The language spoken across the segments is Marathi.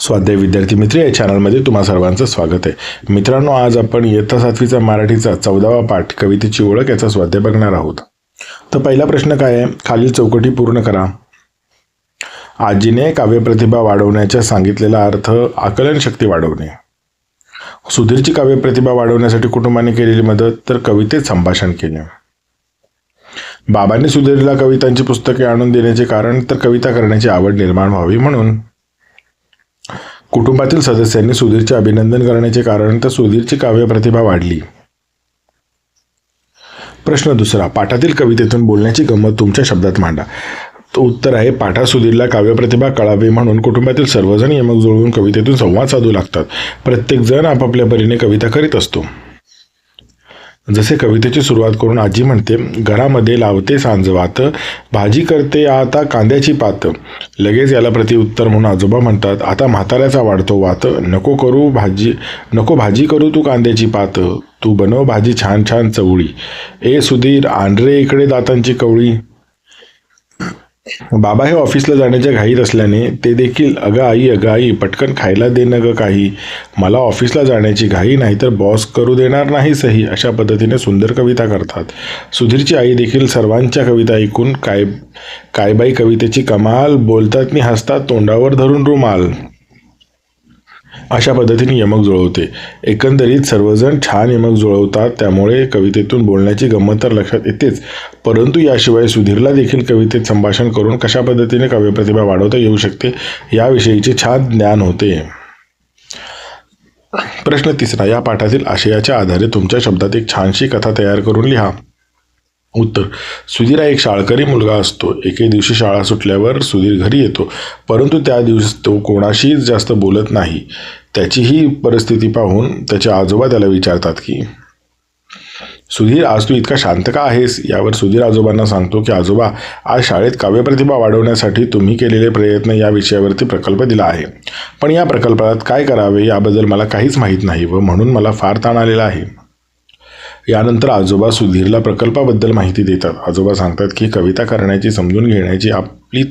स्वाध्याय विद्यार्थी मित्र या चॅनलमध्ये तुम्हा सर्वांचं स्वागत आहे. मित्रांनो, आज आपण इयत्ता 7वीचा मराठीचा 14वा पाठ कवितेची ओळख याचा स्वाध्याय बघणार आहोत. तर पहिला प्रश्न काय आहे? खालील चौकटी पूर्ण करा. आजीने काव्यप्रतिभा वाढवण्याचा सांगितलेला अर्थ आकलन शक्ती वाढवणे. सुधीरची काव्यप्रतिभा वाढवण्यासाठी कुटुंबाने केलेली मदत, तर कवितेत संभाषण केले. बाबांनी सुधीरला कवितांची पुस्तके आणून देण्याचे कारण, तर कविता करण्याची आवड निर्माण व्हावी म्हणून. कुटुंबातील सदस्यांनी सुधीरचे अभिनंदन करण्याचे कारण, तर सुधीरची काव्यप्रतिभा वाढली. प्रश्न दुसरा, पाठातील कवितेतून बोलण्याची गंमत तुमच्या शब्दात मांडा. तो उत्तर आहे, पाठात सुधीरला काव्यप्रतिभा कळावी म्हणून कुटुंबातील सर्वजण यमक जुळवून कवितेतून संवाद साधू लागतात. प्रत्येक जण आपापल्या परीने कविता करीत असतो. जसे कवितेची सुरुवात करून आजी म्हणते, घरामध्ये लावते सांजवात, भाजी करते आता कांद्याची पात. लगेच याला प्रतिउत्तर म्हणून आजोबा म्हणतात, आता म्हाताऱ्याचा वाढतो वात, नको भाजी करू तू कांद्याची पात, तू बनव भाजी छान छान चवळी. ए सुधीर, आण रे इकडे दातांची कवळी. बाबा हे ऑफिसला जाण्याच्या घाईत असल्याने ते देखील, अगं आई पटकन खायला दे न ग काही, मला ऑफिसला जाण्याची घाई, नाही तर बॉस करू देणार नाही सही. अशा पद्धतीने सुंदर कविता करतात. सुधीरची आई देखील सर्वांच्या कविता ऐकून काय बाई कवितेची कमाल, बोलतात नि हसतात तोंडावर धरून रुमाल, अशा पद्धतीने यमक जुळवते. एकंदरीत सर्वजण छान यमक जुळवतात, त्यामुळे कवितेतून बोलण्याची गंमत तर लक्षात येतेच, परंतु याशिवाय सुधीरला देखील कवितेत संभाषण करून कशा पद्धतीने काव्यप्रतिभा वाढवता येऊ शकते याविषयीचे छान ज्ञान होते. प्रश्न तिसरा, या पाठातील आशयाच्या आधारे तुमच्या शब्दात एक छानशी कथा तयार करून लिहा. उत्तर, सुधीर हा एक शाळकरी मुलगा असतो. एके दिवशी शाळा सुटल्यावर सुधीर घरी येतो, परंतु त्या दिवशी तो कोणाशीच जास्त बोलत नाही. त्याची ही परिस्थिती पाहून त्याचे आजोबा त्याला विचारतात की, सुधीर, आज तू इतका शांत का आहेस? यावर सुधीर आजोबांना सांगतो की, आजोबा, आज शाळेत काव्यप्रतिभा वाढवण्यासाठी तुम्ही केलेले प्रयत्न या विषयावरती प्रकल्प दिला आहे, पण या प्रकल्पात काय करावे याबद्दल मला काहीच माहीत नाही व म्हणून मला फार ताण आलेला आहे. यानंतर आजोबा सुधीरला प्रकल्पाबद्दल माहिती देतात. आजोबा सांगतात की, कविता करण्याची, समजून घेण्याची आपली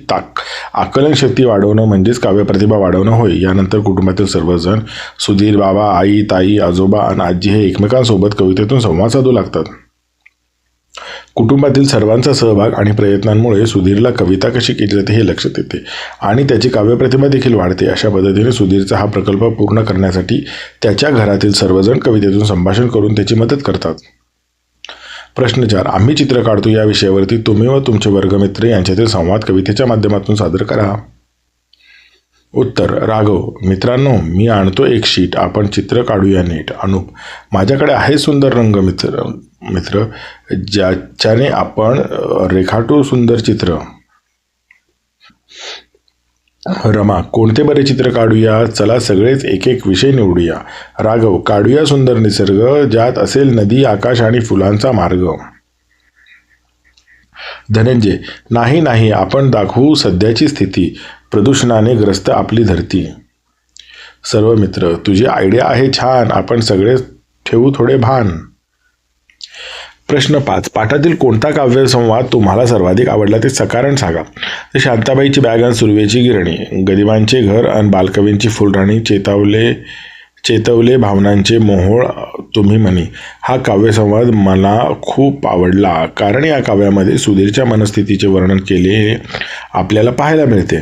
आकलन शक्ती वाढवणं म्हणजेच काव्यप्रतिभा वाढवणं होय. यानंतर कुटुंबातील सर्वजण, सुधीर, बाबा, आई, ताई, आजोबा आणि आजी हे एकमेकांसोबत कवितेतून संवाद साधू लागतात. कुटुंबातील सर्वांचा सहभाग आणि प्रयत्नांमुळे सुधीरला कविता कशी केली जाते हे लक्षात येते आणि त्याची काव्यप्रतिभा देखील वाढते. अशा पद्धतीने सुधीरचा हा प्रकल्प पूर्ण करण्यासाठी त्याच्या घरातील सर्वजण कवितेतून संभाषण करून त्याची मदत करतात. प्रश्न 4, आम्ही चित्र काढतो या विषयावरती तुम्ही व तुमचे वर्गमित्र यांच्यातील संवाद कवितेच्या माध्यमातून सादर करा. उत्तर, राघव, मित्रांनो, मी आणतो एक शीट, आपण चित्र काढूया नीट. अनुप, माझ्याकडे आहे सुंदर रंग मित्र ज्याच्याने आपण रेखाटू सुंदर चित्र. रमा, कोणते बरे चित्र काढूया? चला सगळेच एक एक विषय निवडूया. राघव, काढूया सुंदर निसर्ग, ज्यात असेल नदी, आकाश आणि फुलांचा मार्ग. धनंजय, नाही, आपण दाखवू सध्याची स्थिती, प्रदूषणाने ग्रस्त आपली धरती. सर्व मित्र, तुझी आयडिया आहे छान, आपण सगळे ठेवू थोडे भान. प्रश्न 5, पाठातील कोणता काव्यसंवाद तुम्हाला सर्वाधिक आवडला ते सकारण सांगा. तर शांताबाईची बॅग आणि सुरवेची गिरणी, गदिमांचे घर आणि बालकवींची फुलराणी, चेतवले भावनांचे मोहोळ तुम्ही म्हणी, हा काव्यसंवाद मला खूप आवडला, कारण या काव्यामध्ये सुधीरच्या मनस्थितीचे वर्णन केले आपल्याला पाहायला मिळते.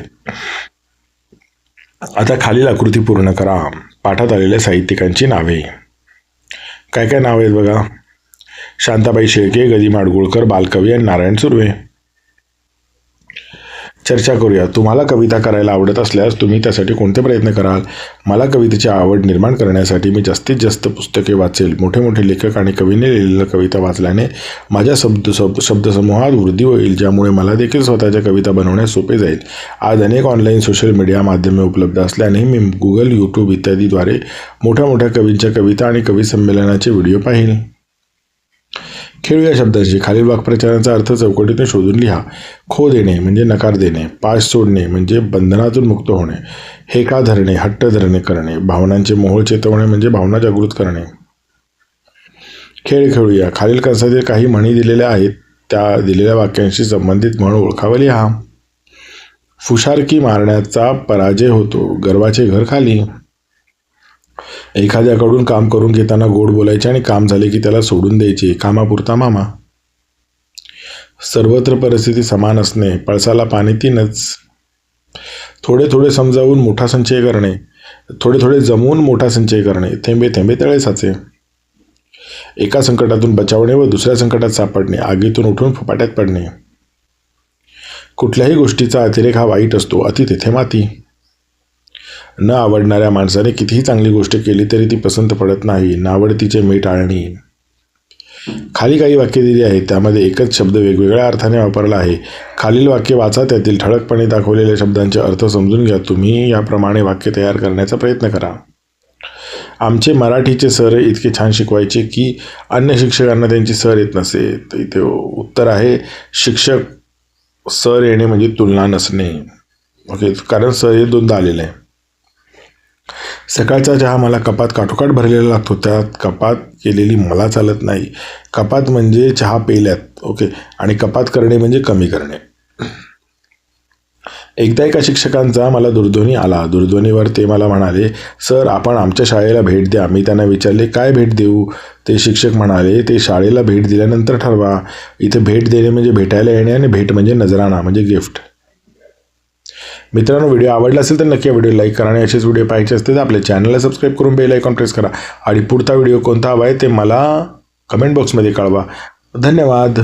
आता खालील आकृती पूर्ण करा. पाठात आलेल्या साहित्यिकांची नावे. काय नाव आहेत बघा. शांताबाई शेळके, गदी माडगुळकर, बालकवी आणि नारायण सुर्वे. चर्चा करूया. तुम्हाला कविता करायला आवडत असल्यास तुम्ही त्यासाठी कोणते प्रयत्न कराल? मला कवितेची आवड निर्माण करण्यासाठी मी जास्तीत जास्त पुस्तके वाचेल. मोठे लेखक आणि कवीने लिहिलेल्या कविता वाचल्याने माझ्या शब्दसमूहात वृद्धी होईल, ज्यामुळे मला देखील स्वतःच्या कविता बनवण्यास सोपे जाईल. आज अनेक ऑनलाईन सोशल मीडिया माध्यमे उपलब्ध असल्याने मी गुगल, यूट्यूब इत्यादीद्वारे मोठ्या कवींच्या कविता आणि कवी संमेलनाचे व्हिडिओ पाहील. खेळूया शब्दांची. खालील वाक्प्रचारांचा अर्थ चौकटीतून शोधून लिहा. खो देणे म्हणजे नकार देणे, पाश सोडणे म्हणजे बंधनातून मुक्त होणे, हेका धरणे, हट्ट धरणे करणे, भावनांचे मोहोळ चेतवणे म्हणजे भावना जागृत करणे. खेळ खेळूया. खालील कंसातील काही म्हणी दिलेल्या आहेत, त्या दिलेल्या वाक्यांशी संबंधित म्हण ओळखावं लिहा. फुशारकी मारण्याचा पराजय होतो. गर्वाचे घर खाली. एखाद्याकडून काम करून घेताना गोड बोलायचे आणि काम झाले की त्याला सोडून द्यायचे. कामापुरता मामा. सर्वत्र परिस्थिती समान असणे. पळसाला पाणी तीनच. थोडे थोडे समजावून मोठा संचय करणे. थोडे थोडे जमवून मोठा संचय करणे. थेंबे थेंबे तळे साचे. एका संकटातून बचावणे व दुसऱ्या संकटात सापडणे. आगीतून उठून फुपाट्यात पडणे. कुठल्याही गोष्टीचा अतिरेक हा वाईट असतो. अति तेथे माती. न आवडणाऱ्या माणसाने कितीही चांगली गोष्ट केली तरी ती पसंत पडत नाही. नावडतीचे मीठ टाळणे. खाली काही वाक्य दिली आहेत, त्यामध्ये एकच शब्द वेगवेगळ्या अर्थाने वापरला आहे. खालील वाक्य वाचा, त्यातील ठळकपणे दाखवलेल्या शब्दांचे अर्थ समजून घ्या. तुम्ही याप्रमाणे वाक्य तयार करण्याचा प्रयत्न करा. आमचे मराठीचे सर इतके छान शिकवायचे की अन्य शिक्षकांना त्यांची सर येत नसे. तर इथे उत्तर आहे शिक्षक सर येणे म्हणजे तुलना नसणे. ओके, कारण सर हे दोनदा आलेलं आहे. सकाळचा चहा मला कपात काठोकाठ भरलेला लागतो. त्यात कपात केलेली मला चालत नाही. कपात म्हणजे चहा पेल्यात. ओके, आणि कपात करणे म्हणजे कमी करणे. एकदा एका शिक्षकांचा मला दूरध्वनी आला. दूरध्वनीवर ते मला म्हणाले, सर आपण आमच्या शाळेला भेट द्या. मी त्यांना विचारले, काय भेट देऊ? ते शिक्षक म्हणाले, ते शाळेला भेट दिल्यानंतर ठरवा. इथे भेट देणे म्हणजे भेटायला येणे आणि भेट म्हणजे नजराणा म्हणजे गिफ्ट. मित्रांनो, व्हिडिओ आवडला असेल तर नक्की व्हिडिओ लाईक करा आणि असेच व्हिडिओ पाहायचे असतील तर आपल्या चॅनलला सबस्क्राईब करून बेल आयकॉन प्रेस करा आणि पुढचा व्हिडिओ कोणता हवा आहे ते मला कमेंट बॉक्समध्ये कळवा. धन्यवाद.